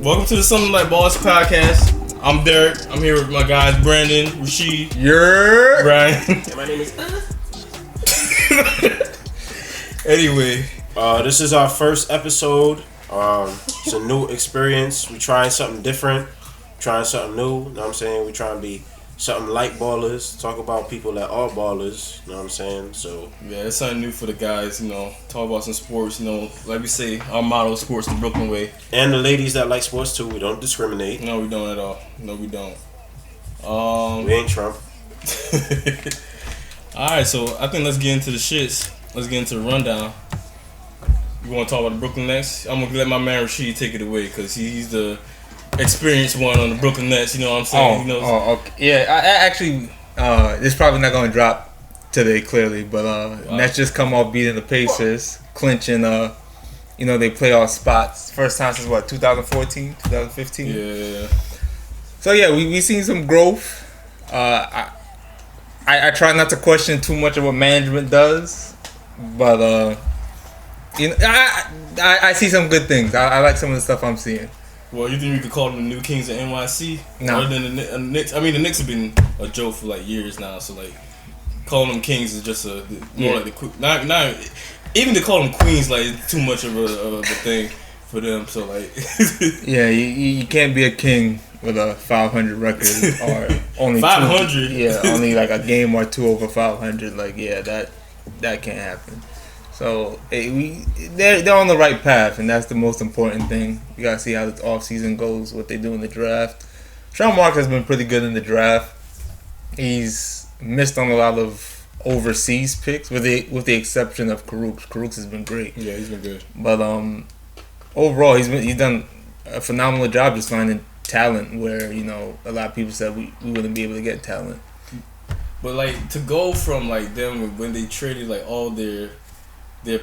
Welcome to the Something Like Boss podcast. I'm Derek. I'm here with my guys Brandon, Rasheed, Brian. And my name is. Anyway, this is our first episode. It's a new experience. We're trying something different, trying something new. You know what I'm saying? We're trying to be something like ballers. Talk about people that are ballers. You know what I'm saying? So yeah, it's something new for the guys. You know, talk about some sports. You know, like we say, our motto: sports the Brooklyn way. And the ladies that like sports too. We don't discriminate. No, we don't at all. No, we don't. We ain't Trump. All right, so I think let's get into the shits. Let's get into the rundown. You want to talk about the Brooklyn Nets? I'm gonna let my man Rasheed take it away because he's the experienced one on the Brooklyn Nets. You know what I'm saying? Okay. Yeah. I actually, it's probably not gonna drop today, clearly, but Nets just come off beating the Pacers, clinching they playoff spots. First time since 2014, 2015. Yeah. So yeah, we seen some growth. I try not to question too much of what management does, but I see some good things. I like some of the stuff I'm seeing. Well, you think we could call them the new kings of NYC? No. Other than the Knicks. I mean, the Knicks have been a joke for like years now. So like, calling them kings is just more like the not even to call them queens like it's too much of a thing for them. So like, yeah, you can't be a king with a 500 record or only 500. Yeah, only like a game or two over 500. Like yeah, that can't happen. So they're on the right path, and that's the most important thing. You gotta see how the offseason goes, what they do in the draft. Sean Mark has been pretty good in the draft. He's missed on a lot of overseas picks, with the exception of Karooks. Karooks has been great. Yeah, he's been good. But overall, he's done a phenomenal job just finding talent where a lot of people said we wouldn't be able to get talent. But like to go from like them when they traded like all their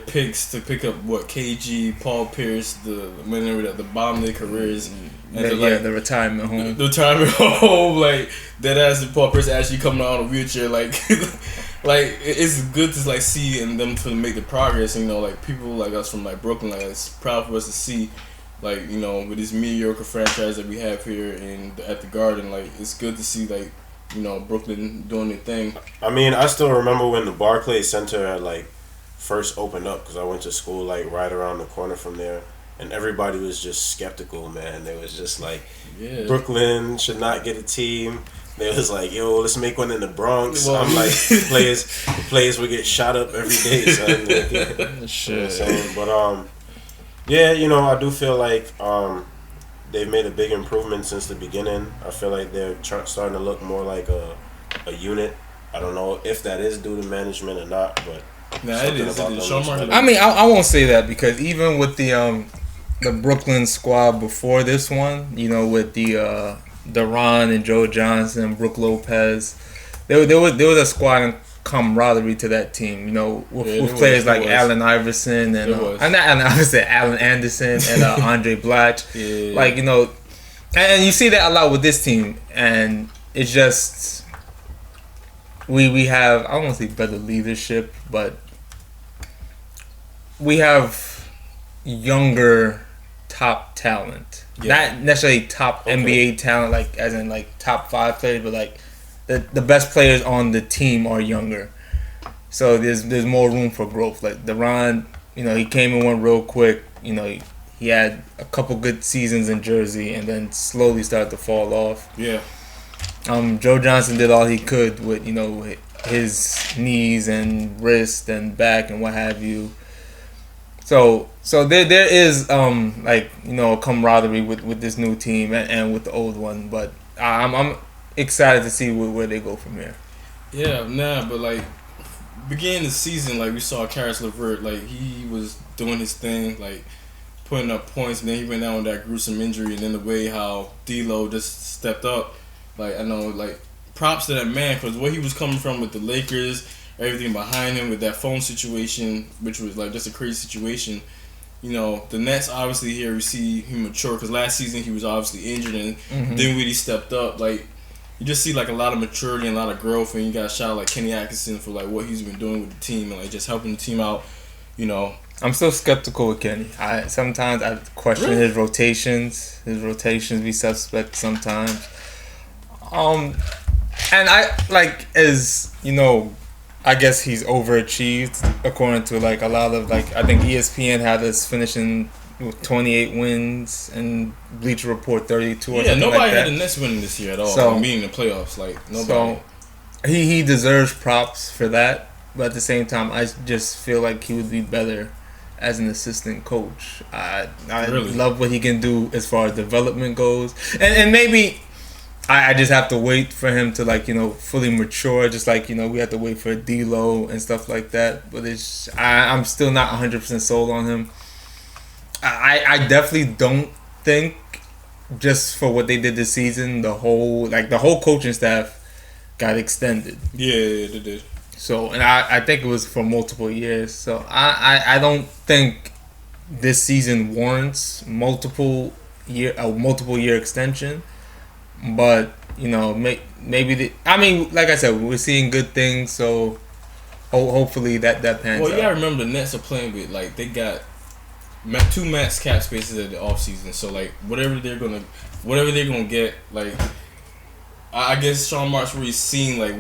picks to pick up KG, Paul Pierce, when they were at the bottom of their careers, and the retirement home. The retirement home, like that ass Paul Pierce actually coming out on a wheelchair, like like it's good to like see and them to make the progress. Like people like us from like Brooklyn, like it's proud for us to see, like with this mediocre franchise that we have here at the Garden. Like it's good to see like Brooklyn doing their thing. I mean, I still remember when the Barclays Center had like first opened up, because I went to school like right around the corner from there, and everybody was just skeptical, man. They was just like, Brooklyn should not get a team. They was like, yo, let's make one in the Bronx. Well, I'm like, players would get shot up every day, son. Like, Shit. But I do feel like they've made a big improvement since the beginning. I feel like they're starting to look more like a unit. I don't know if that is due to management or not, but it is. I mean, I won't say that, because even with the Brooklyn squad before this one, with the Deron and Joe Johnson, Brook Lopez, there was a squad and camaraderie to that team. With players like Allen Iverson and Allen Anderson and Andre Blatch. Yeah. Like and you see that a lot with this team, and it's just. We have, I don't want to say better leadership, but we have younger top talent. Not necessarily top NBA talent, like as in like top 5 players, but like the best players on the team are younger. So there's more room for growth. Like Deron, he came and went real quick. He had a couple good seasons in Jersey and then slowly started to fall off. Yeah. Joe Johnson did all he could with his knees and wrist and back and what have you. So there is a camaraderie with this new team and with the old one, but I'm excited to see where they go from here. Yeah, but like beginning the season, like we saw Karis LeVert, like he was doing his thing, like putting up points, and then he went down with that gruesome injury, and then the way how D'Lo just stepped up, like I know, like props to that man, because where he was coming from with the Lakers, everything behind him with that phone situation, which was like just a crazy situation. You know, the Nets obviously here we see him mature, because last season he was obviously injured and didn't really stepped up. Like you just see like a lot of maturity and a lot of growth, and you got a shout out like Kenny Atkinson for like what he's been doing with the team and like just helping the team out. You know, I'm still skeptical with Kenny. Sometimes I question his rotations. His rotations be suspect sometimes. And I like, as you know, I guess he's overachieved according to like a lot of like, I think ESPN had us finishing with 28 wins and Bleacher Report 32 or something nobody like that. had the Nets winning this year at all. So, meaning the playoffs, like nobody. So he deserves props for that, but at the same time, I just feel like he would be better as an assistant coach. I really love what he can do as far as development goes, and maybe I just have to wait for him to like, you know, fully mature, just like, you know, we have to wait for D'Lo and stuff like that. But I'm still not 100% sold on him. I definitely don't think, just for what they did this season, the whole coaching staff got extended. Yeah, they did. So, and I think it was for multiple years. So I don't think this season warrants multiple year extension. But, you know, maybe like I said, we're seeing good things, so hopefully that pans out. Well, you gotta remember the Nets are playing with, like, they got 2 max cap spaces at the offseason, so like whatever they're gonna get, like I guess Sean Marks really seen like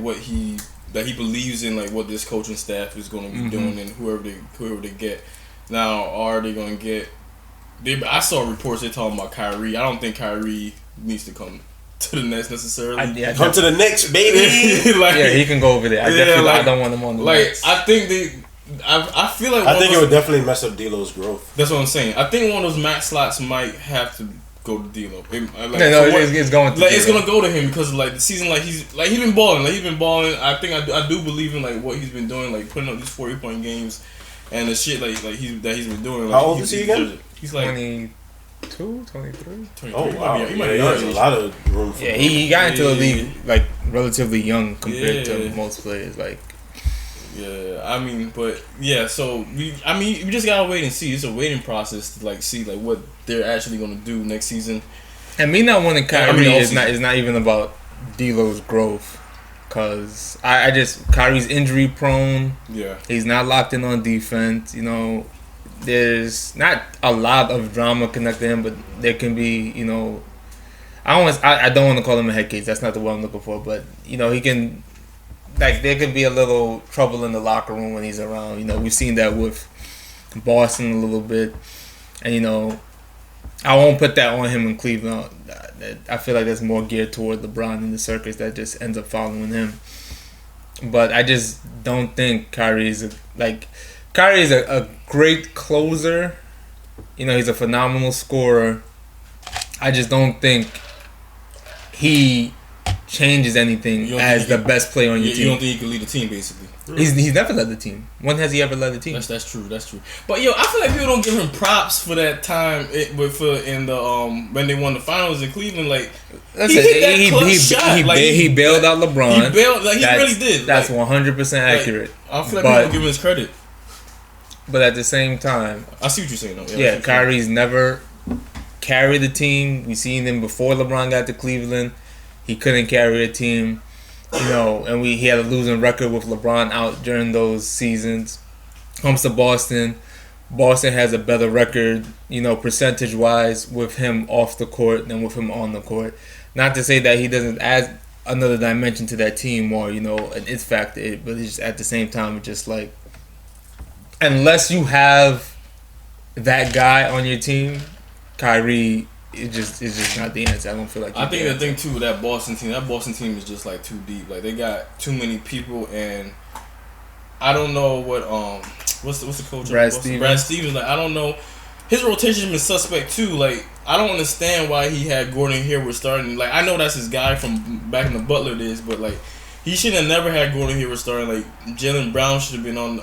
that he believes in, like what this coaching staff is gonna be doing, and whoever they get. Now, are they gonna get? I saw reports they talking about Kyrie. I don't think Kyrie needs to come to the Nets necessarily. Come to the Knicks, baby. Like, yeah, he can go over there. I don't want him on the Nets. I think I feel like it would definitely mess up D'Lo's growth. That's what I'm saying. I think one of those max slots might have to go to D'Lo. It's going to. Like, it's gonna go to him because like the season, like he's been balling. I think I do believe in like what he's been doing, like putting up these 40-point games and the shit like he's been doing. Like, how old is he again? He's like 22, 23. Oh wow, he has a lot of room for. Yeah, he got into the league like relatively young compared to most players. Like, yeah, I mean, but yeah, so we just gotta wait and see. It's a waiting process to like see like what they're actually gonna do next season. And me not wanting Kyrie is not even about D'Lo's growth, cause Kyrie's injury prone. Yeah, he's not locked in on defense. You know, there's not a lot of drama connected to him, but there can be. You know, I don't want to call him a head case. That's not the word I'm looking for. But you know, he can. Like, there could be a little trouble in the locker room when he's around. You know, we've seen that with Boston a little bit. And, you know, I won't put that on him in Cleveland. I feel like that's more geared toward LeBron and the circus that just ends up following him. But I just don't think Kyrie is a great closer. You know, he's a phenomenal scorer. I just don't think he changes anything as the best player on your team. You don't think he can lead the team, basically? He's never led the team. When has he ever led the team? That's true. But I feel like people don't give him props for that time when they won the finals in Cleveland. Like, he hit that clutch shot. He bailed out LeBron. He really did. That's 100% accurate. I feel like people don't give him his credit. But at the same time, I see what you're saying, though. Yeah, Kyrie's never carried the team. We seen him before LeBron got to Cleveland. He couldn't carry a team, you know, and he had a losing record with LeBron out during those seasons. Comes to Boston. Boston has a better record, you know, percentage-wise with him off the court than with him on the court. Not to say that he doesn't add another dimension to that team or, you know, an it factor, but it's just, at the same time, it's just like, unless you have that guy on your team, Kyrie... It's just not the answer. I don't feel like. I think the thing too with that Boston team is just like too deep. Like, they got too many people, and I don't know what what's the coach? Brad Stevens. Like, I don't know. His rotation has been suspect too. Like, I don't understand why he had Gordon Hayward starting. Like, I know that's his guy from back in the Butler days, but like, he should have never had Gordon Hayward starting. Like, Jaylen Brown should have been on.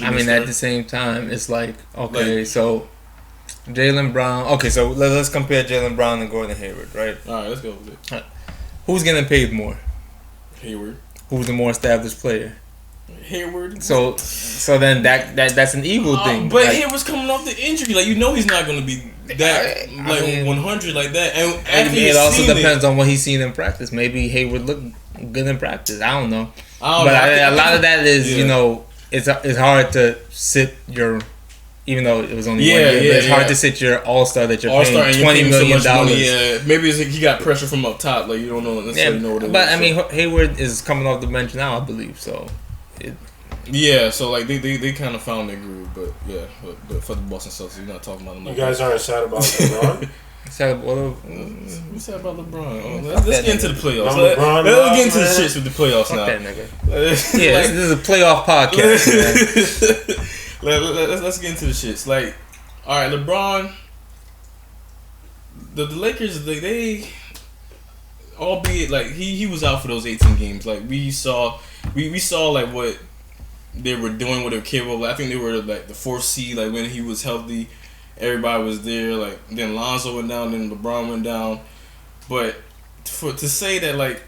At the same time, it's like, okay, so Jaylen Brown. Okay, so let's compare Jaylen Brown and Gordon Hayward, right? All right, let's go with it. Right. Who's getting paid more? Hayward. Who's the more established player? Hayward. So then that's an ego thing. But like, Hayward's coming off the injury. Like, you know he's not going to be that 100 like that. And it also depends on what he's seen in practice. Maybe Hayward looked good in practice. I don't know. A lot of that is it's hard to sit your. Even though it was only 1 year, but it's hard to sit your all-star that you're paying $20 million. Yeah, maybe it's like he got pressure from up top. Like, you don't necessarily know what it is. But I mean, Hayward is coming off the bench now, I believe. So, so like they kind of found their groove. But yeah, but for the Boston Celtics, you're not talking about them. You guys aren't sad about LeBron? We said about LeBron. Let's get into the playoffs. Let's get into the shits with the playoffs now. That nigga. This is a playoff podcast, man. Let's get into the shits. Like, all right, LeBron, the Lakers, they albeit like he was out for those 18 games. Like, we saw like what they were doing, what they were capable of. I think they were like the 4th seed. Like, when he was healthy, everybody was there. Like, then Lonzo went down, then LeBron went down. But to say that, like,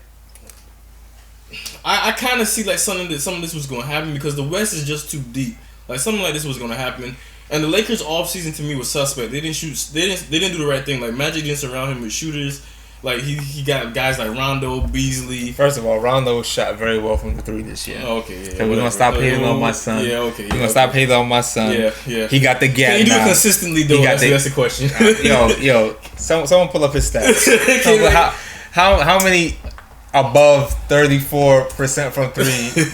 I kind of see like some of this was going to happen because the West is just too deep. Like, something like this was gonna happen, and the Lakers' offseason to me was suspect. They didn't shoot. They didn't do the right thing. Like, Magic didn't surround him with shooters. Like, he got guys like Rondo, Beasley. First of all, Rondo shot very well from the 3 this year. Oh, okay, yeah. So we're gonna stop hating on my son. Yeah, okay. We're gonna stop hating on my son. Yeah. He got the gap. Can you do it consistently though? That's the question. Yo, someone pull up his stats. How many above 34% from 3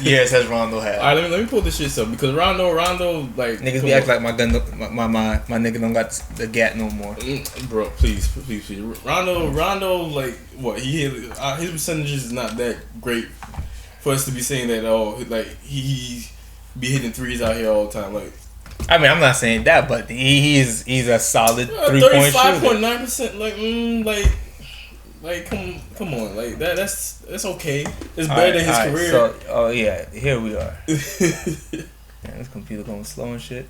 years has Rondo had? All right, let me pull this shit up because Rondo, like, niggas be acting like my gun, my nigga don't got the gat no more. Bro, please. Rondo, like, what he hit, his percentages is not that great for us to be saying that. Oh, like he be hitting threes out here all the time. Like, I mean, I'm not saying that, but he's a solid 3-point shooter. 35.9%. Like, come on, like that's okay. It's better than his career. So, here we are. Man, this computer going slow and shit.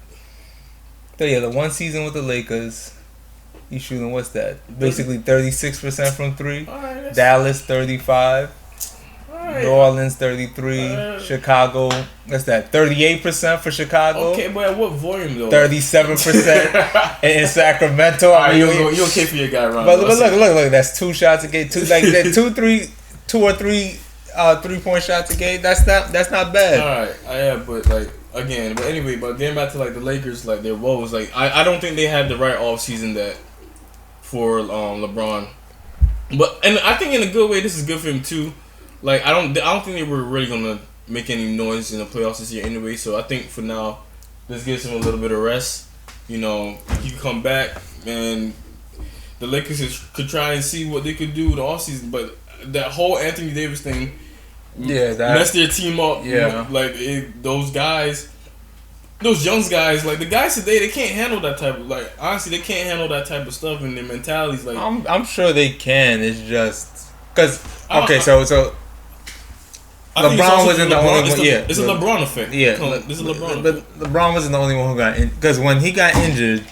So yeah, the one season with the Lakers, he's shooting what's that? Basically 36% from 3. Right, Dallas 35. Right. New Orleans 33. Chicago, what's that? 38% for Chicago. Okay, but at what volume though? 37% in Sacramento. I mean, you okay for your guy, Ron? But look, that's 2 shots a game. Two or three 3-point shots a game. That's not bad. All right, but anyway, getting back to like the Lakers, like their woes, like I don't think they had the right offseason that for LeBron, and I think in a good way this is good for him too. Like, I don't think they were really gonna make any noise in the playoffs this year anyway. So I think for now, this gives him a little bit of rest. You know, he can come back and the Lakers could try and see what they could do with the offseason. But that whole Anthony Davis thing, messed their team up. Yeah, like those guys, those young guys, like the guys today, they can't handle that type of, like, honestly, they can't handle that type of stuff and their mentalities. Like, I'm sure they can. It's just because so. LeBron wasn't the only one. It's a LeBron effect. Yeah, this is LeBron. But LeBron wasn't the only one who got in. Because when he got injured,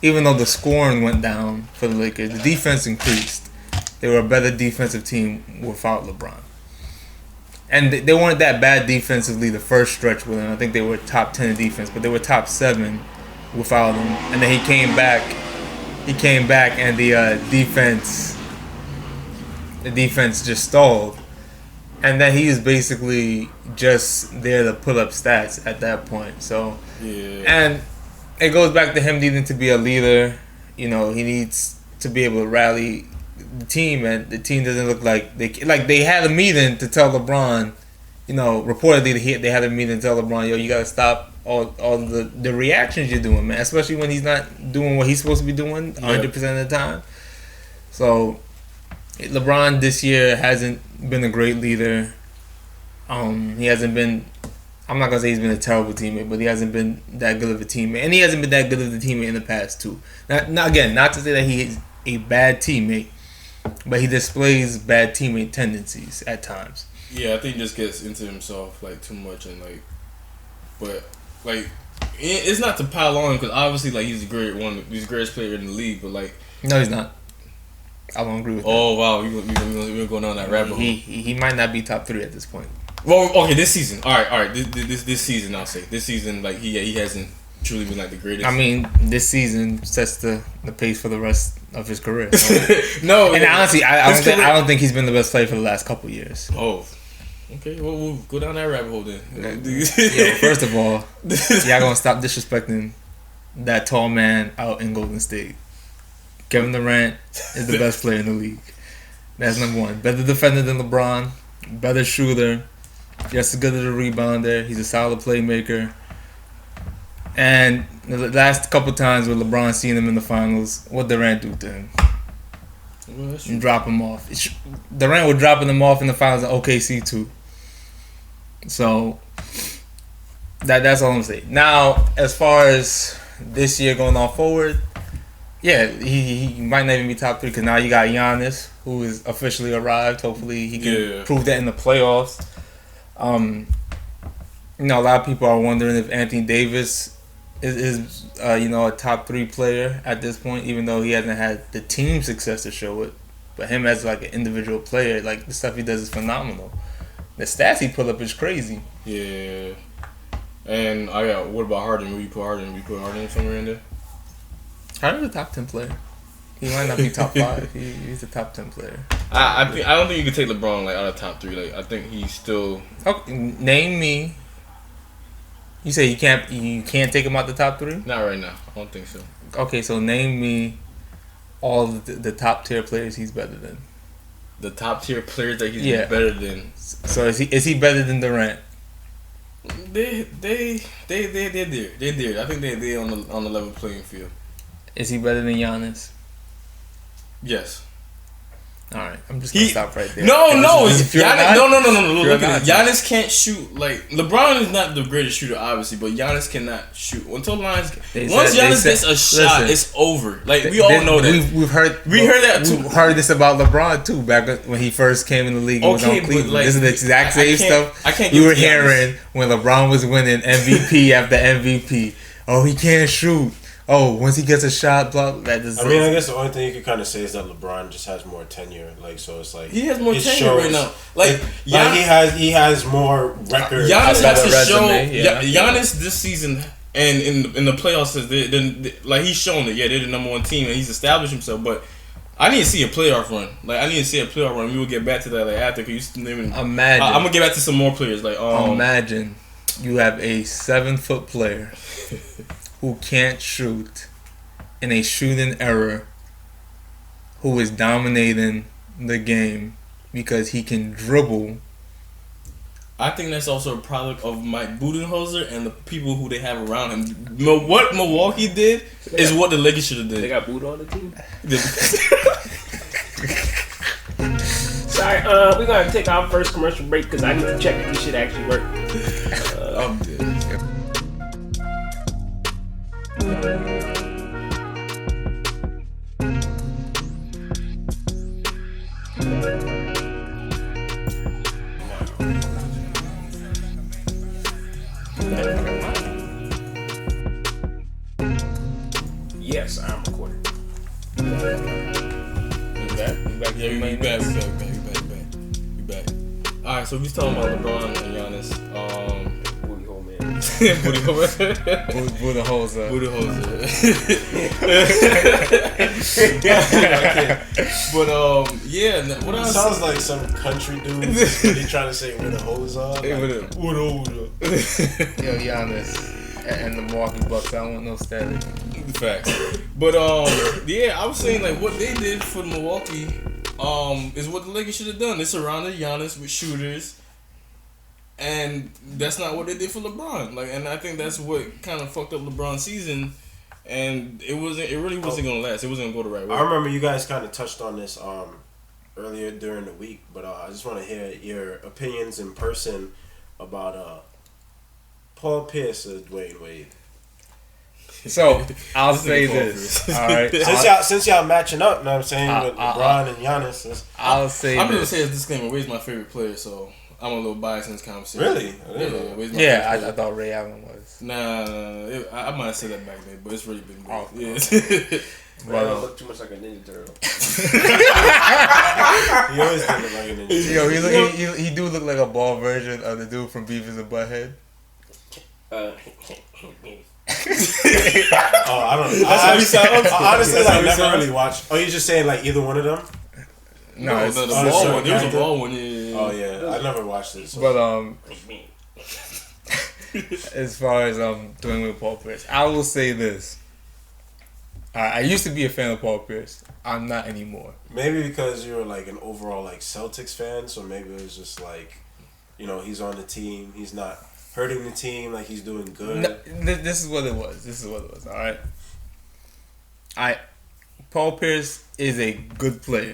even though the scoring went down for the Lakers, the defense increased. They were a better defensive team without LeBron. And they weren't that bad defensively the first stretch with him. I think they were top 10 in defense, but they were top 7 without him. And then he came back. And the defense just stalled. And then he was basically just there to put up stats at that point. So, and it goes back to him needing to be a leader. You know, he needs to be able to rally the team, and the team doesn't look like they had a meeting to tell LeBron. You know, reportedly they had a meeting to tell LeBron, yo, you gotta stop all the reactions you're doing, man. Especially when he's not doing what he's supposed to be doing 100% of the time. So, LeBron this year hasn't been a great leader. He hasn't been. I'm not gonna say he's been a terrible teammate, but he hasn't been that good of a teammate, and he hasn't been that good of a teammate in the past too. Not to say that he is a bad teammate, but he displays bad teammate tendencies at times. Yeah, I think he just gets into himself like too much, and but It's not to pile on because obviously like he's the greatest player in the league, but like no, he's not. I don't agree with that. Oh wow, we're going down that rabbit hole. He might not be top 3 at this point. Well, okay, this season. All right. This season, I'll say this season, like he hasn't truly been like the greatest. I mean, this season sets the pace for the rest of his career. No, and honestly, I don't think he's been the best player for the last couple years. Oh, okay. Well, we'll go down that rabbit hole then. First of all, y'all gonna stop disrespecting that tall man out in Golden State. Kevin Durant is the best player in the league. That's number 1. Better defender than LeBron. Better shooter. Just as good as a rebounder. He's a solid playmaker. And the last couple times with LeBron seeing him in the finals, what Durant do to him? Well, and drop him off. Durant was dropping him off in the finals of OKC too. So that's all I'm saying. Now, as far as this year going on forward, yeah, he might not even be top 3 because now you got Giannis, who is officially arrived. Hopefully, he can prove that in the playoffs. A lot of people are wondering if Anthony Davis is a top 3 player at this point, even though he hasn't had the team success to show it. But him as like an individual player, like the stuff he does is phenomenal. The stats he put up is crazy. Yeah. And what about Harden? Will you put Harden somewhere in there? Harden's a top 10 player. He might not be top 5. He's a top 10 player. I don't think you can take LeBron like out of top 3. Like I think he's still. Okay, name me. You say you can't take him out the top 3? Not right now. I don't think so. Okay, so name me all the top tier players he's better than. The top tier players that he's better than. So is he better than Durant? They're there. I think they're on the level playing field. Is he better than Giannis? Yes. All right, I'm just gonna stop right there. No. No. Look at it. Giannis can't shoot like LeBron is not the greatest shooter, obviously, but Giannis cannot shoot. Once Giannis gets a shot, it's over. Like we all know that. We heard that too. We heard this about LeBron too. Back when he first came in the league, was on Cleveland. Like, this is the exact same stuff you were hearing when LeBron was winning MVP after MVP. Oh, he can't shoot. Oh, once he gets a shot, blah. I guess the only thing you can kind of say is that LeBron just has more tenure. Like, so it's like he has more tenure right now. Like he has more records. Giannis has to show. Giannis this season and in the playoffs, like he's shown it. Yeah, they're the number 1 team and he's established himself. But I need to see a playoff run. Like I need to see a playoff run. We will get back to that like after. Cause imagine. I'm gonna get back to some more players. Like imagine you have a 7-foot player who can't shoot in a shooting era, who is dominating the game because he can dribble. I think that's also a product of Mike Budenholzer and the people who they have around him. What Milwaukee did is what the Lakers should have did. They got Buda on the team. Sorry, we're gonna take our first commercial break because I need to check if this shit actually work. I'm dead. Yes, I'm recording. We back. Alright, so we was talking about LeBron and Giannis. Booty hole man. Booty hole. Budenholzer. But what else? Sounds like some country dude. He trying to say where the hoes are. What hoes? Yo, Giannis and the Milwaukee Bucks. I don't want no static. Facts. But I was saying like what they did for Milwaukee is what the Lakers should have done. They surrounded Giannis with shooters, and that's not what they did for LeBron. Like, and I think that's what kind of fucked up LeBron's season. And it really wasn't gonna last. It wasn't gonna go the right way. I remember you guys kind of touched on this earlier during the week, but I just want to hear your opinions in person about Paul Pierce or Dwayne Wade. So I'll say this. All right. Since y'all matching up, know what I'm saying, with LeBron and Giannis. I'll say I'm this. gonna say a disclaimer. Wade's my favorite player, so I'm a little biased in this conversation. Really? I thought Ray Allen was. Nah. I might have said that back then, but it's really been. Oh, yeah. Ray Allen look too much like a Ninja Turtle. He always did look like a Ninja Turtle. Yo, he do look like a bald version of the dude from Beavis and Butthead. I don't know. That's how he sounds. Honestly, I never really watched. Oh, you just saying like either one of them? No, the ball one. There was a ball one. Yeah. Oh yeah, I never watched this. So. But as far as Dwayne Wade, Paul Pierce, I will say this. I used to be a fan of Paul Pierce. I'm not anymore. Maybe because you were like an overall like Celtics fan, so maybe it was just like, he's on the team. He's not hurting the team. Like he's doing good. No, this is what it was. All right. Paul Pierce is a good player.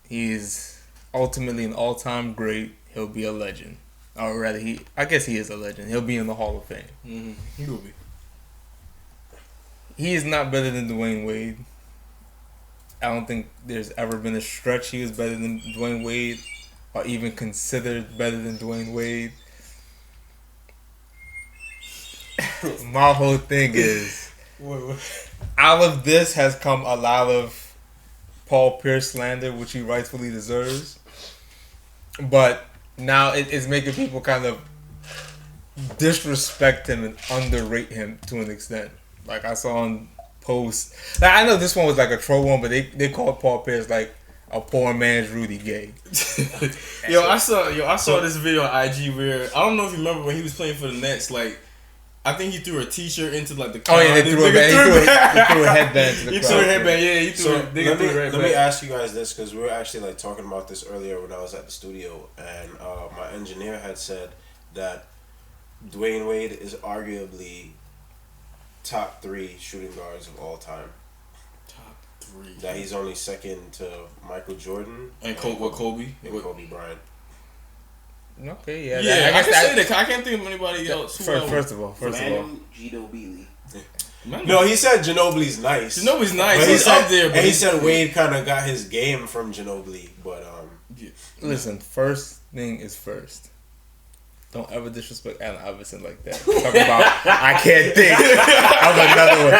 He's ultimately an all-time great. He'll be a legend. Or rather, I guess he is a legend. He'll be in the Hall of Fame. Mm-hmm. He will be. He is not better than Dwayne Wade. I don't think there's ever been a stretch he was better than Dwayne Wade or even considered better than Dwayne Wade. My whole thing is, out of this has come a lot of Paul Pierce slander, which he rightfully deserves. But now it's making people kind of disrespect him and underrate him to an extent. Like I saw on posts, like I know this one was like a troll one, but they called Paul Pierce like a poor man's Rudy Gay. I saw this video on IG where I don't know if you remember when he was playing for the Nets. Like I think he threw a T-shirt into like the crowd. Oh yeah, they threw a headband to the crowd. He threw a headband. Yeah, he threw. Let me ask you guys this because we were actually like talking about this earlier when I was at the studio, and my engineer had said that Dwayne Wade is arguably top 3 shooting guards of all time. Top 3. That he's only second to Michael Jordan and Kobe and Kobe Bryant. Okay, yeah. Yeah, I can say that. I can't think of anybody else. First of all, Ginobili. No, he said Ginobili's nice. Ginobili's nice. He's up there, but he said Wade kind of got his game from Ginobili, but Listen, first thing is first. Don't ever disrespect Allen Iverson like that. Talk about I can't think of another one.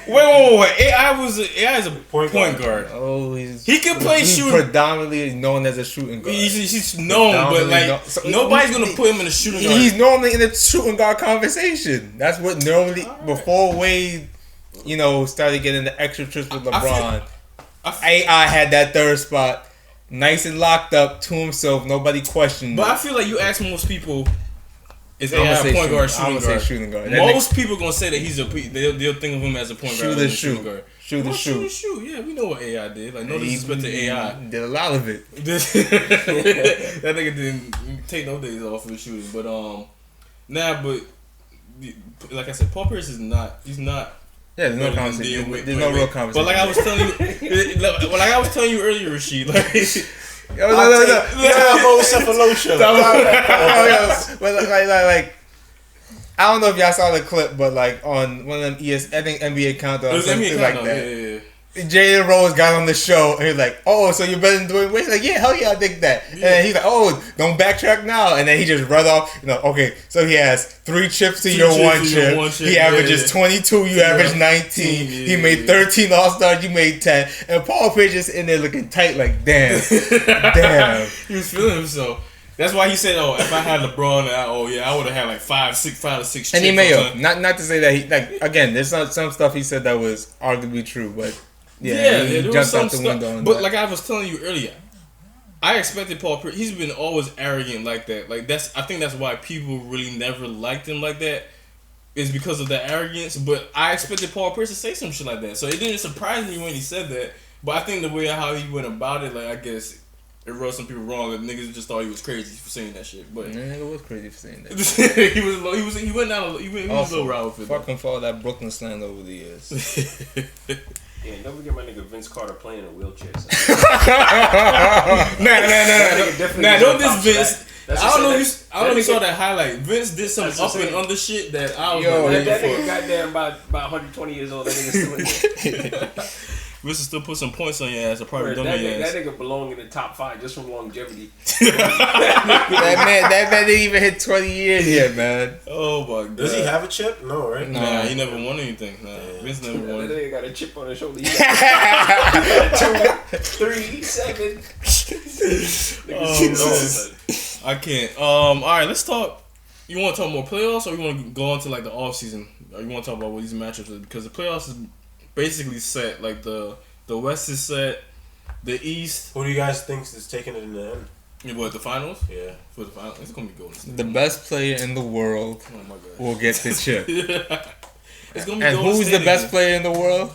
Wait. AI is a point guard. Oh, he can play shooting. Predominantly known as a shooting guard. He's known, but like nobody's gonna put him in a shooting guard. He's normally in a shooting guard conversation. That's what normally before Wade, started getting the extra trips with LeBron. AI had that third spot. Nice and locked up to himself. Nobody questioned. But I feel like you ask most people, is AI a point guard, shooting guard? Most people gonna say that he's they'll think of him as a point guard, shooting guard. Shoot. Yeah, we know what AI did. Like no disrespect to AI, did a lot of it. That nigga didn't take no days off of the shooting. But but like I said, Paul Pierce is not. He's not. Yeah, there's no conversation. There's no real conversation. But like I was telling you, earlier, Rasheed, like. No. Like, I don't know if y'all saw the clip, but like on one of them I think NBA countdowns, something like that. Yeah. Jalen Rose got on the show and he's like, "Oh, so you're better than Dwayne Wade?" He's like, "Yeah, hell yeah, I think that." Yeah. And he's like, "Oh, don't backtrack now." And then he just run off. Okay, so he has 3 chips to your 1 chip. He averages 22. You average 19. He made 13 All-Stars. You made 10. And Paul Pierce just in there looking tight, like damn. He was feeling himself. That's why he said, "Oh, if I had LeBron, I would have had like 5 or 6 chips." And he may have. Not to say that he again. There's some stuff he said that was arguably true, but. Yeah, he jumped out the window. But like I was telling you earlier, I expected Paul Pierce. He's been always arrogant like that. Like I think that's why people really never liked him like that. Is because of the arrogance. But I expected Paul Pierce to say some shit like that. So it didn't surprise me when he said that. But I think the way how he went about it, like I guess it rubbed some people wrong. That niggas just thought he was crazy for saying that shit. But nigga was crazy for saying that. he went down. He was a little route with it. Fucking follow that Brooklyn slang over the years. Yeah, don't forget my nigga Vince Carter playing in a wheelchair. So. Nah, don't diss Vince. I don't know if you saw that highlight. Vince did some up and under shit that I was that nigga goddamn about 120 years old. That nigga still in there. Wiz still put some points on your ass. I probably Bro, done your ass. that nigga belong in the top 5 just from longevity. that man didn't even hit 20 years yet, man. Oh my god. Does he have a chip? No, right? Nah, he never won anything. Nah, Vince never won. That nigga got a chip on his shoulder. He got 2, 3, 7. I can't. All right, let's talk. You want to talk more playoffs, or you want to go on to like the off season, or you want to talk about what these matchups are? Because the playoffs is basically set. Like the West is set. The East. Who do you guys think is taking it in the end? What, the finals? Yeah, for the finals, it's gonna be Golden State. The best player in the world will get the chip. It's gonna be and Golden who's State the best again. player in the world?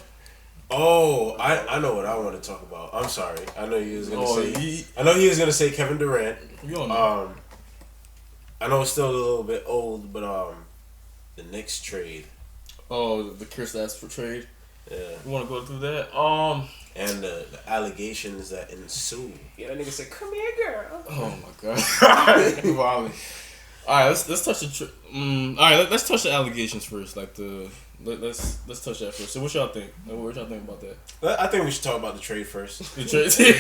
Oh, I know what I want to talk about. I'm sorry. I know he was gonna say. I know he was gonna say Kevin Durant. You don't know. I know it's still a little bit old, but the Knicks trade. Oh, the Chris for trade. Yeah. You want to go through that? And the allegations that ensue. Yeah, that nigga said, "Come here, girl." Oh my god. Wow. All right, let's touch the. All right, let's touch the allegations first. Like let's touch that first. So what y'all think? What y'all think about that? I think we should talk about the trade first. The trade. So you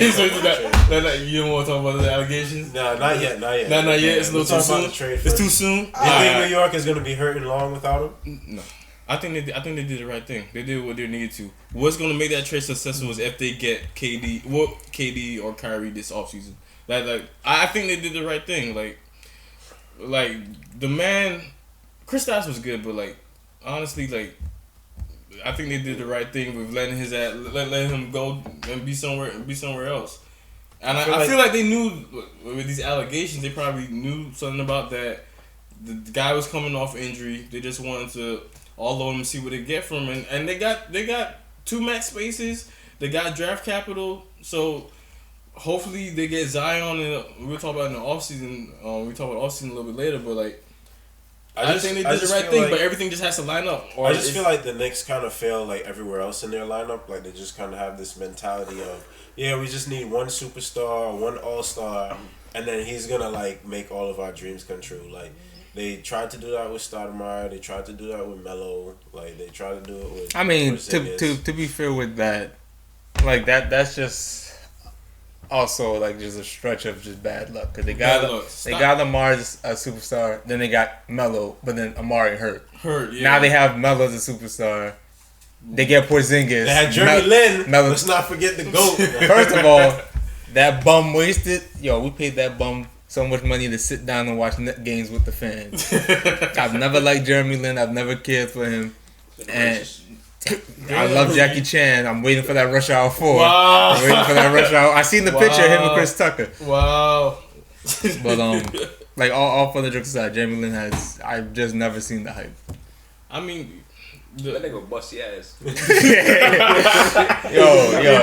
don't want to talk about the allegations? No, not yet. Not yet. Not yet. It's a little too soon. The trade it's first. too soon. You think New York is gonna be hurting long without him? No. I think they did the right thing. They did what they needed to. What's gonna make that trade successful is if they get KD or Kyrie this offseason. I think they did the right thing. Like the man, Kristaps was good, but honestly, I think they did the right thing with letting him go and be somewhere else. And I feel like they knew with these allegations, they probably knew something about that. The guy was coming off injury. They just wanted to all of them see what they get from him, and they got 2 max spaces. They got draft capital, so hopefully they get Zion. And we'll talk about in the offseason. We talk about offseason a little bit later, but I think they did the right thing. But everything just has to line up. I just feel like the Knicks kind of fail like everywhere else in their lineup. Like they just kind of have this mentality of we just need one superstar, one all-star, and then he's gonna make all of our dreams come true. Like. They tried to do that with Stoudemire. They tried to do that with Melo. They tried to do it with. I mean, to be fair with that, that's just also just a stretch of just bad luck because they got Lamar as a superstar, then they got Melo, but then Amari hurt. Yeah. Now they have Melo as a superstar. They get Porzingis. They had Jeremy Lin. Let's not forget the GOAT. First of all, that bum wasted. Yo, we paid that bum so much money to sit down and watch net games with the fans. I've never liked Jeremy Lin. I've never cared for him. And I love Jackie Chan. I'm waiting for that Rush Hour 4. Wow. I'm waiting for that Rush Hour. I seen the picture of him and Chris Tucker. Wow. But all for the jokes aside, Jeremy Lin I've just never seen the hype. I mean, that nigga bust your ass. yo, you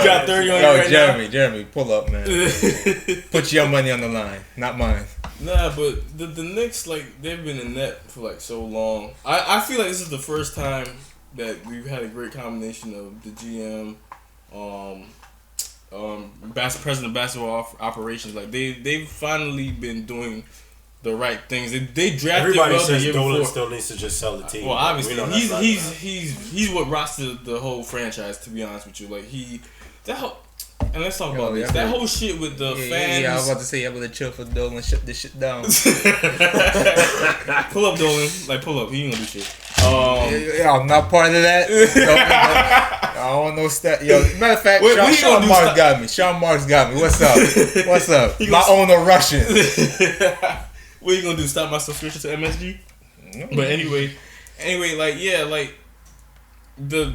got 30 on you right Jeremy, pull up, man. Put your money on the line, not mine. Nah, but the Knicks, they've been in net for so long. I feel like this is the first time that we've had a great combination of the GM, president of basketball operations. They've finally been doing the right things. They drafted Everybody well says the year Dolan before. still needs to just sell the team. Well, obviously he's what rostered the whole franchise. To be honest with you, and let's talk about this. That whole shit with the fans. Yeah, I was about to say I'm gonna chill for Dolan, shut this shit down. Pull up, Dolan. Pull up. He ain't gonna do shit. I'm not part of that. I don't know stat. Yo, matter of fact, Sean Marks got me. Sean Marks got me. What's up? What's up? My owner Russian. What you gonna do? Stop my subscription to MSG? Mm-hmm. But anyway,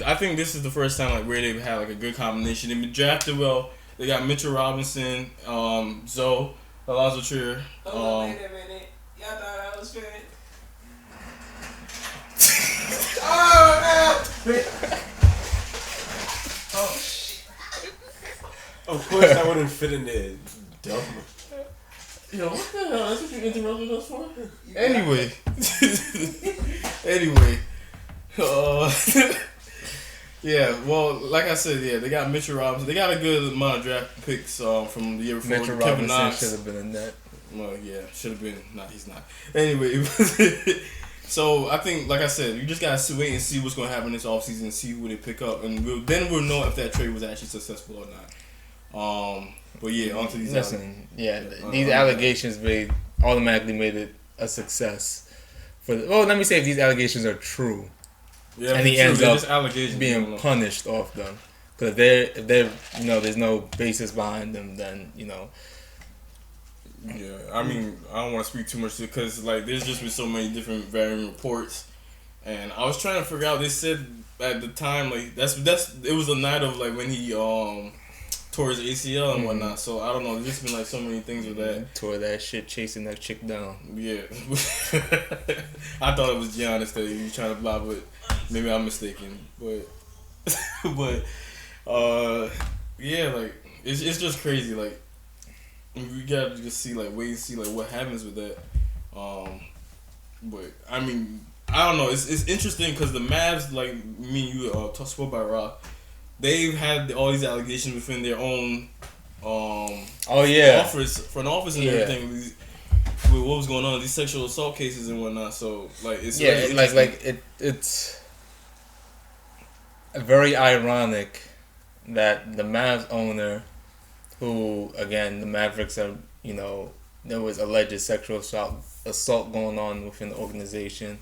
I think this is the first time where they've had a good combination. They've been drafted well. They got Mitchell Robinson, Zoe, Alonzo Trier. Wait a minute. Y'all thought I was finished? Oh shit! Of course, that wouldn't fit in there. Dumb. Yo, what the hell? That's what you interrupted us for? Anyway. Yeah, well, like I said, they got Mitchell Robinson. They got a good amount of draft picks from the year before. Mitchell Kevin Robinson Knox should have been in that. Well, yeah, should have been. Nah, he's not. Anyway, So I think, like I said, you just gotta wait and see what's gonna happen this offseason and see who they pick up, and then we'll know if that trade was actually successful or not. But yeah, onto these. These allegations automatically made it a success. Let me say if these allegations are true, and he ends up being punished off them, because if they're there's no basis behind them, then Yeah, I mean, I don't want to speak too much because there's just been so many different varying reports, and I was trying to figure out. They said at the time it was the night of when he tore his ACL and whatnot. So I don't know. There's just been so many things with that. Tore that shit chasing that chick down. Yeah, I thought it was Giannis that he was trying to block, but maybe I'm mistaken. But yeah, it's just crazy. We gotta just see wait and see what happens with that. But I mean, I don't know. It's interesting because the Mavs, me and you spoke about Rock. They've had all these allegations within their own front office and everything. With what was going on, these sexual assault cases and whatnot. So it's it's very ironic that the Mavs owner, who again the Mavericks are, there was alleged sexual assault going on within the organization,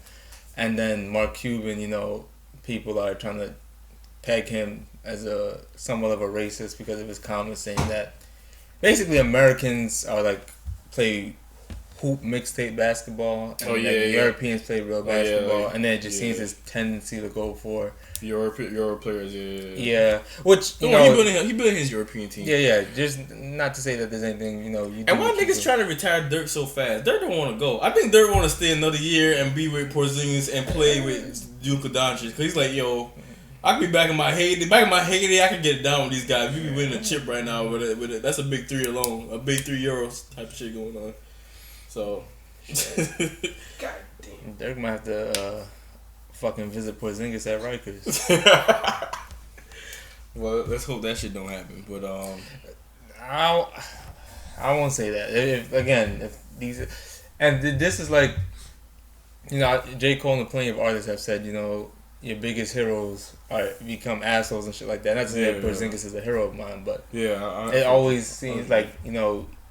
and then Mark Cuban, people are trying to peg him as somewhat of a racist because of his comments saying that basically Americans are play hoop mixtape basketball and Europeans play real basketball, and then it just seems this tendency to go for Euro players. Yeah, which he built his European team. Yeah. Just not to say that there's anything and why niggas trying to retire Dirk so fast? Dirk don't want to go. I think Dirk want to stay another year and be with Porzingis and play with Luka Doncic because he's like, yo, I could be back in my heyday. Back in my heyday, I could get it down with these guys. We be winning a chip right now with it. That's a big 3 alone, a big €3 type of shit going on. So, God damn. Dirk might have to fucking visit Porzingis at Rikers. Well, let's hope that shit don't happen. But I won't say that. If these and this is J. Cole and plenty of artists have said your biggest heroes become assholes and shit like that. Not to say that Porzingis is a hero of mine, but it always seems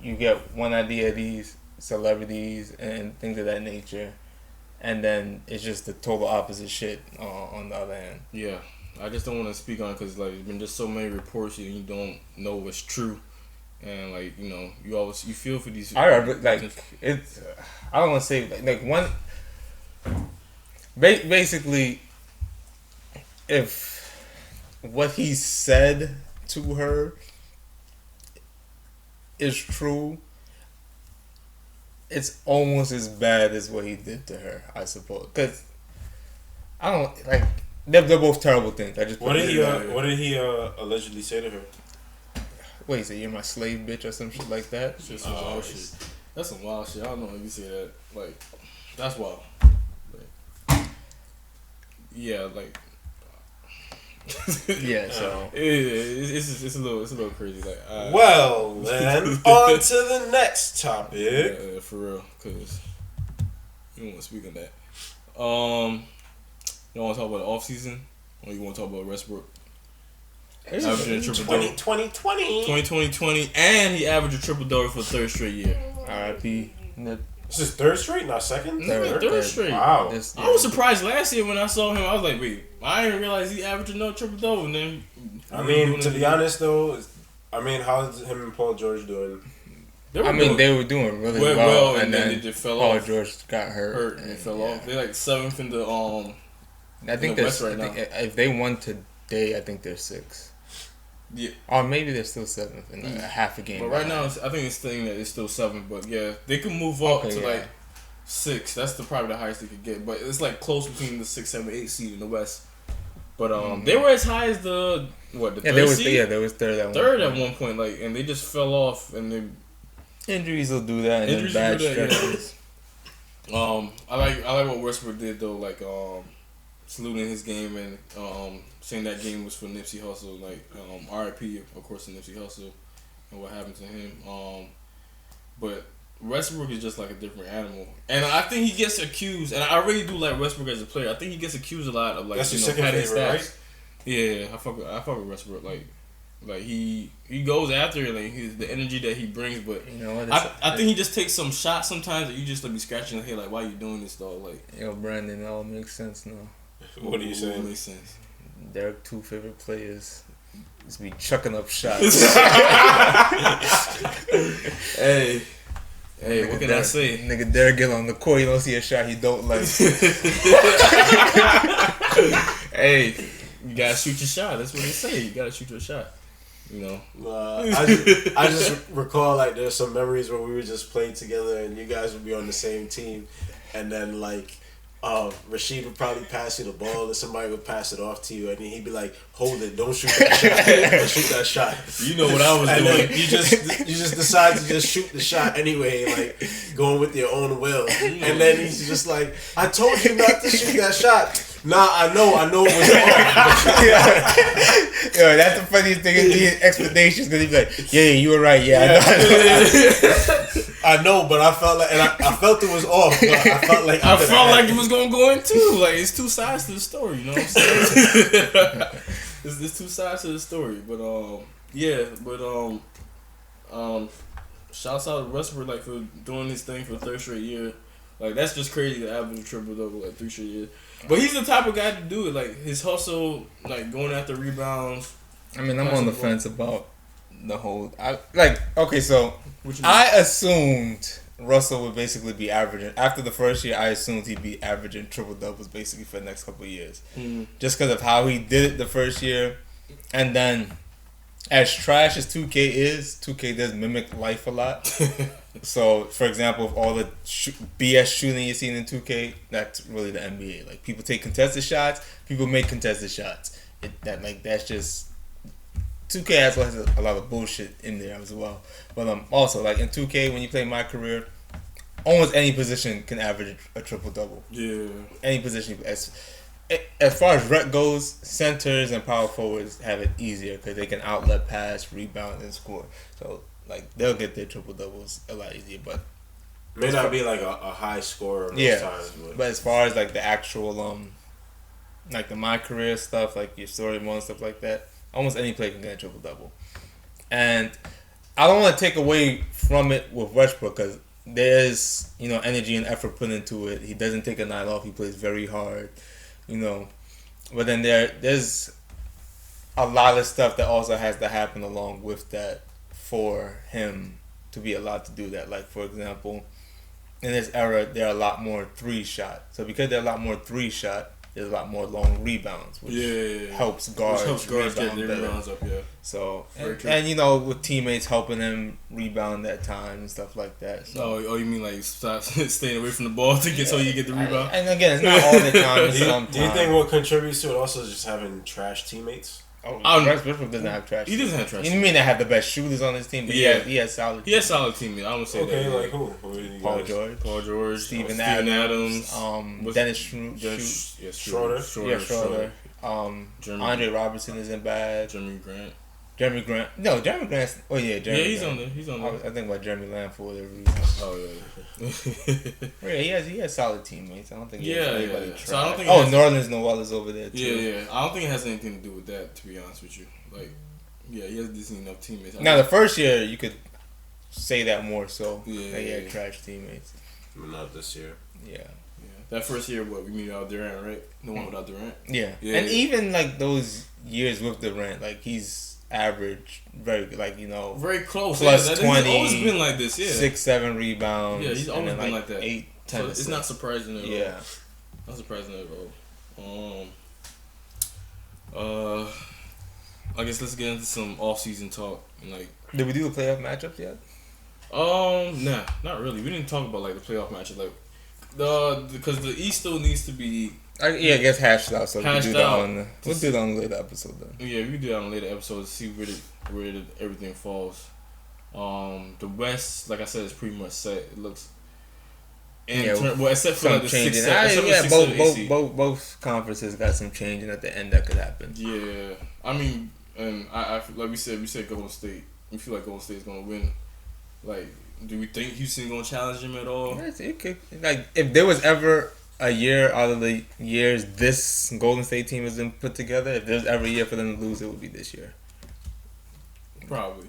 you get one idea of these celebrities and things of that nature, and then it's just the total opposite shit on the other hand. Yeah, I just don't want to speak on it because there's been just so many reports and you don't know what's true, and you feel for these. I it's. I don't want to say one. Basically, if what he said to her is true, it's almost as bad as what he did to her, I suppose. Because I don't they're both terrible things. What did he allegedly say to her? Wait, so you're my slave bitch or some shit like that? Just some wild shit. That's some wild shit. I don't know if you say that. That's wild. Yeah, yeah, so it's a little crazy. Well, then on to the next topic. Yeah, for real, because you don't want to speak on that. You want to talk about the offseason, or you want to talk about Westbrook? Averaging a triple-double. 2020, and he averaged a triple-double for the third straight year. R.I.P. This is third straight, not second? Third straight. Wow. I was surprised last year when I saw him. I was like, wait, I didn't realize he averaged no triple-double. And then, to be honest, though, how's him and Paul George doing? They were doing really well, and then they just fell Paul off. George got hurt and fell off. They're 7th in the I think the West right now. If they won today, I think they're 6th. Yeah. Or maybe they're still 7th in a half a game. But right now, I think it's saying that it's still 7th. But yeah, they could move up to 6. That's probably the highest they could get. But it's close between the 6, 7, 8 seed in the West. But they were as high as the third seed? Yeah, they was third at one point. And they just fell off. And injuries will do that. And then bad stretches. I like what Westbrook did though. Saluting his game and saying that game was for Nipsey Hussle. R.I.P. of course to Nipsey Hussle and what happened to him. But Westbrook is just like a different animal, and I think he gets accused. And I really do like Westbrook as a player. I think he gets accused a lot of like that's your second padding favorite, stats. right? Yeah, I fuck with Westbrook. Like he goes after it, like the energy that he brings. But you know what? I think he just takes some shots sometimes that you just like be scratching your head like, why you doing this though? Like, yo, Brandon, it all makes sense now. What are you saying? Makes sense. Their two favorite players just be chucking up shots. Hey, what can I say? Nigga, Derek get on the court, you don't see a shot he don't like. Hey, you gotta shoot your shot. That's what they say. You gotta shoot your shot. You know. I just recall like there's some memories where we would just play together and you guys would be on the same team, and then like Rasheed would probably pass you the ball and somebody would pass it off to you and he'd be like, hold it, don't shoot that shot, don't shoot that shot. You know what I was and doing. Then you just decide to just shoot the shot anyway, like going with your own will. And then he's just like, I told you not to shoot that shot. Nah, I know it was wrong. Yo, that's the funniest thing in these explanations, because he'd be like, yeah, you were right, yeah. I know, but I felt like, and I felt it was off, but I felt like it was gonna go in too. Like, it's two sides to the story, you know what I'm saying? There's two sides to the story, but shouts out to Westbrook like for doing this thing for the third straight year. Like, that's just crazy to average a triple double like 3 straight years. But he's the type of guy to do it. Like, his hustle, like going after rebounds. I mean, I'm on the fence about the whole. I assumed Russell would basically be averaging after the first year. I assumed he'd be averaging triple doubles basically for the next couple of years, just because of how he did it the first year, and then as trash as 2K is, 2K does mimic life a lot. So, for example, of all the BS shooting you've seen in 2K, that's really the NBA. Like, people take contested shots, people make contested shots. That's just 2K has a lot of bullshit in there as well. But also, like in 2K, when you play My Career, almost any position can average a triple double. Yeah. Any position. As far as rec goes, centers and power forwards have it easier because they can outlet pass, rebound, and score. So, like, they'll get their triple doubles a lot easier. But may not be like a high scorer most times. But as far as like the actual like the My Career stuff, like your story mode and stuff like that, almost any player can get a triple double. And I don't want to take away from it with Westbrook because there's energy and effort put into it. He doesn't take a night off. He plays very hard. But then there's a lot of stuff that also has to happen along with that for him to be allowed to do that. Like, for example, in this era, there are a lot more 3-shot. So because there are a lot more 3-shot, there's a lot more long rebounds, which helps guards get their rebounds up, yeah. So, and with teammates helping him rebound that time and stuff like that. So, you mean like stop staying away from the ball so you get the rebound? And again, it's not all the time. Do you think what contributes to it also is just having trash teammates? Westbrook doesn't have trash. He doesn't have trash. You mean they have the best shooters on his team? But he has solid. He has solid teammates. I don't say that. Okay, like who? Paul George, Steven Adams, Dennis Schroeder. Andre Robertson isn't bad. Jeremy Grant. No, Jeremy Grant. Oh yeah, Jeremy. Yeah, he's on there. I think about Jeremy Lamb for whatever reason. Oh yeah. He has solid teammates. I don't think he has anybody trash. So I don't think Nerlens Noel is over there too. Yeah. I don't think it has anything to do with that, to be honest with you. Like, he has decent enough teammates. Now the first year you could say that more so. He had trash teammates. Not this year. Yeah. That first year, we meet without Durant, right? The one without Durant. Yeah. And even like those years with Durant, like he's average, very very close. Plus 20. He's always been like this. Yeah. 6-7 rebounds. Yeah, he's always been like that. 8-10. So it's not surprising at all. Yeah. Not surprising at all. I guess let's get into some off-season talk. Did we do the playoff matchups yet? Nah, not really. We didn't talk about like the playoff matchup, because the East still needs to be. I guess hashed out. So we'll do that on a later episode then. Yeah, we can do that on a later episode to see where everything falls. The West, like I said, is pretty much set. It looks. Except for like the changing. Both conferences got some changing at the end that could happen. Yeah, I mean, and I like we said Golden State. We feel like Golden State is gonna win. Like, do we think Houston gonna challenge him at all? It could. Like, if there was ever a year out of the years this Golden State team has been put together, if there's ever a year for them to lose, it would be this year. Probably.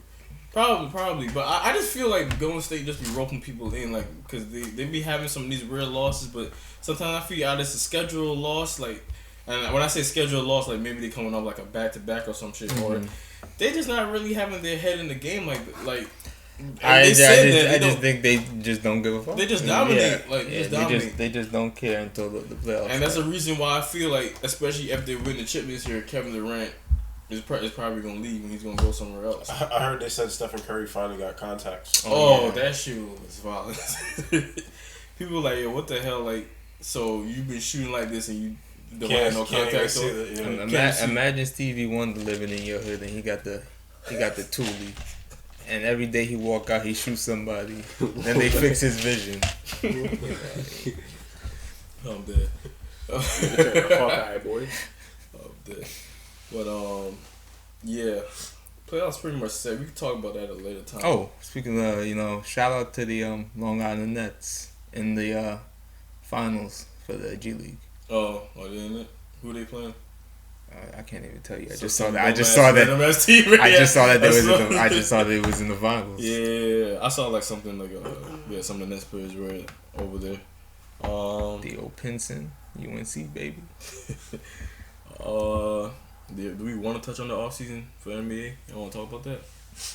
But I just feel like Golden State just be roping people in, like, because they be having some of these weird losses, but sometimes I feel either it's a scheduled loss, like, and when I say scheduled loss, like, maybe they coming off like a back-to-back or some shit, or they just not really having their head in the game, like. I just think they just don't give a fuck. They just dominate, they just don't care until the playoffs. And that's the reason why I feel like, especially if they win the chip this year, Kevin Durant is probably gonna leave and he's gonna go somewhere else. I heard they said Stephen Curry finally got contacts. That shit was violent. People like, yo, what the hell? Like, so you've been shooting like this and you don't have no contacts. Imagine Stevie Wonder living in your hood and he got the Thule. And every day he walk out, he shoots somebody. Then they fix his vision. I'm dead. Hawkeye boy. I'm dead. But yeah, playoffs pretty much set. We can talk about that at a later time. Oh, speaking of, shout out to the Long Island Nets in the finals for the G League. Oh, are they in it? Who they playing? I can't even tell you. I just saw that. I just saw that it was in the finals. Yeah, I saw like something like some of the Nets players were over there. Theo Pinson, UNC baby. Do we want to touch on the offseason for NBA? You want to talk about that?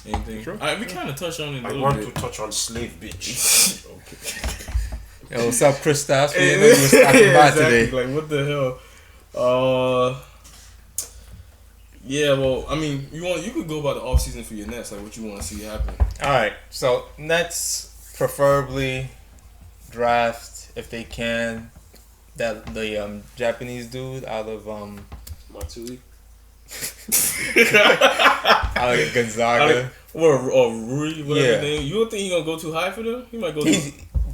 Anything? Sure. We kind of touched on it. I want to touch on slave bitch. Okay. Yo, what's up, Kristaps? We know you were stopping by today. Like, what the hell? Yeah, well, I mean, you could go about the offseason for your Nets, like what you want to see happen. All right, so Nets preferably draft, if they can, the Japanese dude out of Matsui. out of Gonzaga. Or Rui, whatever his name. You don't think he's gonna go too high for them? He might go.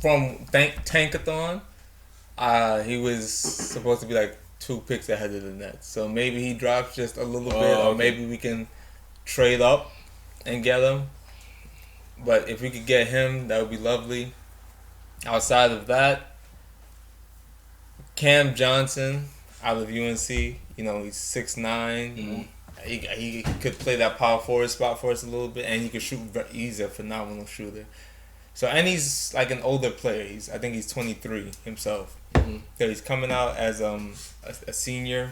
From Tankathon. He was supposed to be like 2 picks ahead of the Nets. So maybe he drops just a little bit, or maybe we can trade up and get him. But if we could get him, that would be lovely. Outside of that, Cam Johnson out of UNC, he's 6'9". Mm-hmm. He could play that power forward spot for us a little bit, and he could shoot. He's a phenomenal shooter. So, and he's like an older player. I think he's 23 himself. Mm-hmm. So he's coming out as a senior,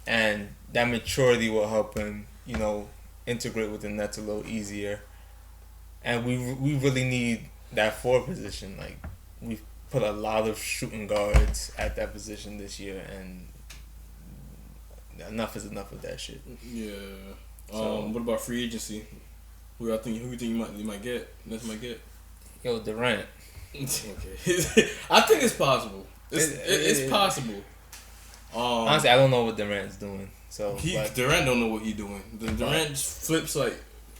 and that maturity will help him, integrate with the Nets a little easier. And we really need that forward position. Like, we've put a lot of shooting guards at that position this year, and enough is enough of that shit. Yeah. What about free agency? Who you think you might get? Nets might get. Yo, Durant. Okay. I think it's possible. It's possible. Honestly, I don't know what Durant's doing. So Durant don't know what he's doing. Durant just flips like.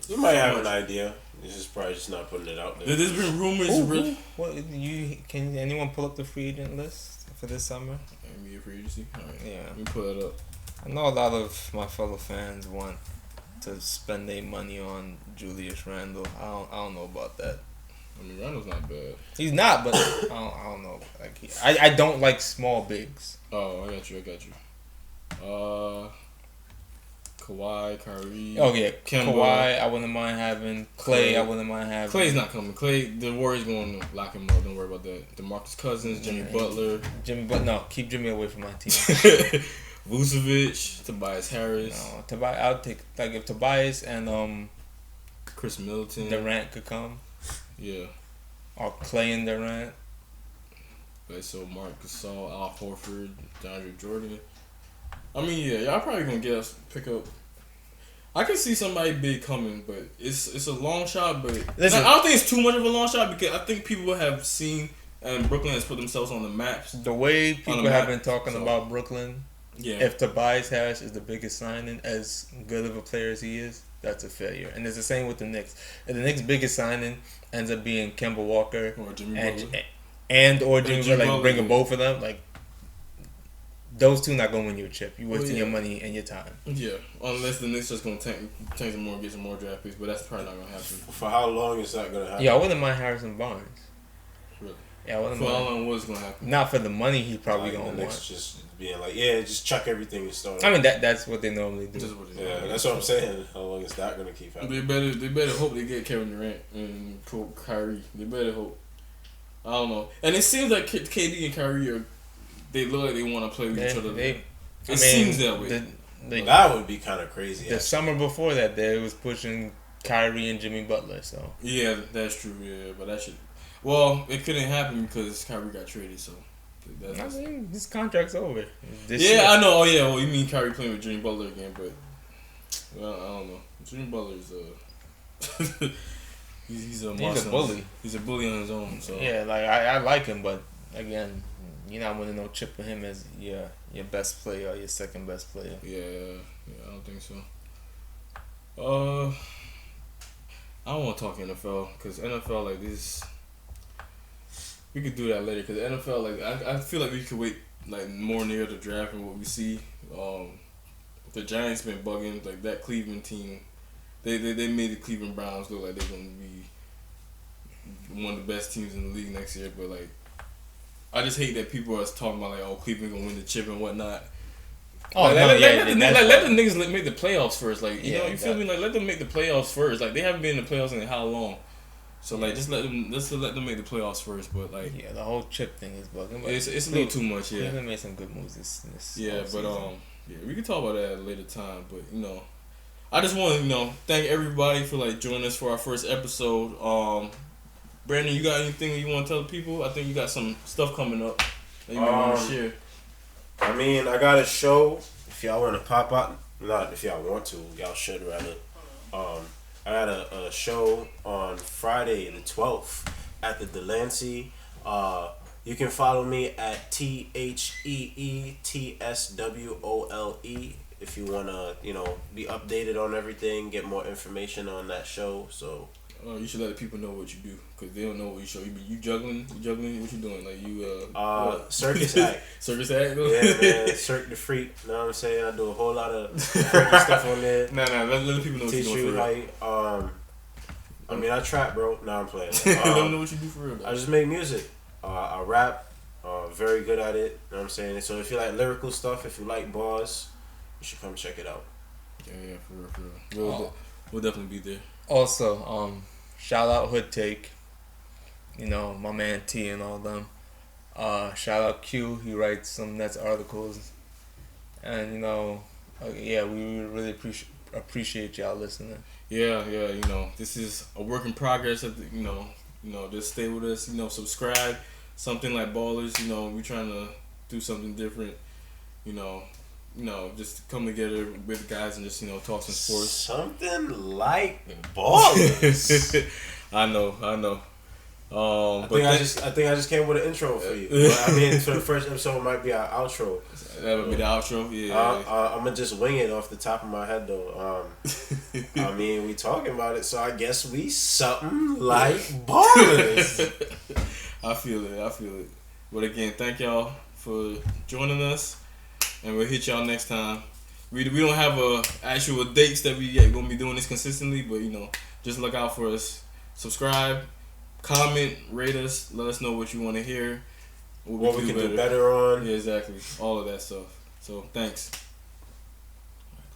You might have an idea. He's just probably just not putting it out there. There's been rumors. Can anyone pull up the free agent list for this summer? NBA free agency. All right. Yeah. Let me pull that up. I know a lot of my fellow fans want to spend their money on Julius Randle. I don't know about that. I mean, Randle's not bad. He's not, but I don't know. Like, I don't like small bigs. Oh, I got you. Kawhi, Kyrie. Oh yeah, Kemba. Kawhi. I wouldn't mind having Clay. I wouldn't mind having. Clay's not coming. The Warriors going to lock him up. Don't worry about that. DeMarcus Cousins, Jimmy Butler. No, keep Jimmy away from my team. Vucevic, Tobias Harris. No, Tobias. I'll take if Tobias and Chris Middleton, Durant could come. Yeah. Or Clay and Durant. Like, so Mark Gasol, Al Horford, DeAndre Jordan. I mean, yeah, y'all probably gonna pick up. I can see somebody big coming, but it's a long shot. But I don't think it's too much of a long shot because I think people have seen and Brooklyn has put themselves on the maps. The way people have been talking about Brooklyn, yeah. If Tobias Harris is the biggest signing, as good of a player as he is, that's a failure. And it's the same with the Knicks. If the Knicks' biggest signing ends up being Kemba Walker or Jimmy Butler, or Jimmy Butler, like bringing both of them, like those two not gonna win you a chip. You wasting your money and your time. Yeah, unless the Knicks just gonna tank some more, get some more draft picks, but that's probably not gonna happen. For how long is that gonna happen? Yeah, I wouldn't mind Harrison Barnes. Really? Yeah, I wouldn't for mind. how long was gonna happen? Not for the money he's probably like gonna the want. Knicks just being like, yeah, just chuck everything and start. I mean that's what they normally do. That's what I'm saying. How long is that gonna keep happening? They better hope they get Kevin Durant and Kyrie. They better hope. I don't know. And it seems like KD and Kyrie they look like they want to play with each other. It seems that way. That would be kind of crazy. The summer before that, they was pushing Kyrie and Jimmy Butler. So yeah, that's true. Yeah, but that should. Well, it couldn't happen because Kyrie got traded. So I mean, his contract's over. I know. Oh yeah. Well, you mean Kyrie playing with Jimmy Butler again? But well, I don't know. Jimmy Butler's he's a bully. He's a bully on his own. So yeah, like I like him, but again, you're not winning no chip with him as your best player or your second best player. Yeah, I don't think so. I don't want to talk NFL because NFL like this. We could do that later because NFL like I feel like we could wait like more near the draft and what we see. The Giants been bugging like that Cleveland team. They made the Cleveland Browns look like they're gonna be one of the best teams in the league next year, but like. I just hate that people are talking about like, oh, Cleveland gonna win the chip and whatnot. Oh like, no, let the niggas make the playoffs first. Like you know, you feel me? Like let them make the playoffs first. Like they haven't been in the playoffs in how long? So like just let them make the playoffs first. But like the whole chip thing is bugging. But it's a little too much. Yeah, Cleveland made some good moves this but we can talk about that at a later time. But you know, I just want to thank everybody for like joining us for our first episode. Brandon, you got anything you want to tell the people? I think you got some stuff coming up that you want to share. I mean, I got a show. If y'all want to pop out, not if y'all want to, y'all should rather. I got a show on Friday the 12th at the Delancey. You can follow me at TheeTSWOLE if you want to, be updated on everything, get more information on that show. So. You should let the people know what you do, cause they don't know what you show. You juggling. What you doing? Like you circus act. Circus act. Yeah, man. Cirque the Freak. Know what I'm saying? I do a whole lot of freaky stuff on there. Nah. Let the people know what you're doing for real. I mean, I trap, bro. Nah, I'm playing. Let them know what you do for real. Though. I just make music. I rap. Very good at it. Know what I'm saying? So if you like lyrical stuff, if you like bars, you should come check it out. Yeah, for real. We'll definitely be there. Also, shout out Hood Take, my man T and all them. Shout out Q, he writes some Nets articles, and we really appreciate y'all listening. Yeah, this is a work in progress. Just stay with us. Subscribe. Something like Ballers. We trying to do something different. Just come together with guys and just talk some sports. Something like Ballers. I know. I think I just came with an intro for you. But, I mean, for the first episode, it might be our outro. That would be the outro. Yeah. I'm gonna just wing it off the top of my head though. I mean, we talking about it, so I guess we something like Ballers. I feel it. But again, thank y'all for joining us. And we'll hit y'all next time. We don't have actual dates that we gonna be doing this consistently, but just look out for us. Subscribe, comment, rate us, let us know what you want to hear. What we can do better on. Yeah, exactly. All of that stuff. So thanks.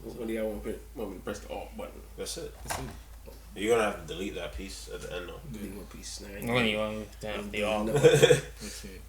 What do y'all want me to press the off button? That's it. You're gonna have to delete that piece at the end though. Delete one piece. When you want to the off. That's it.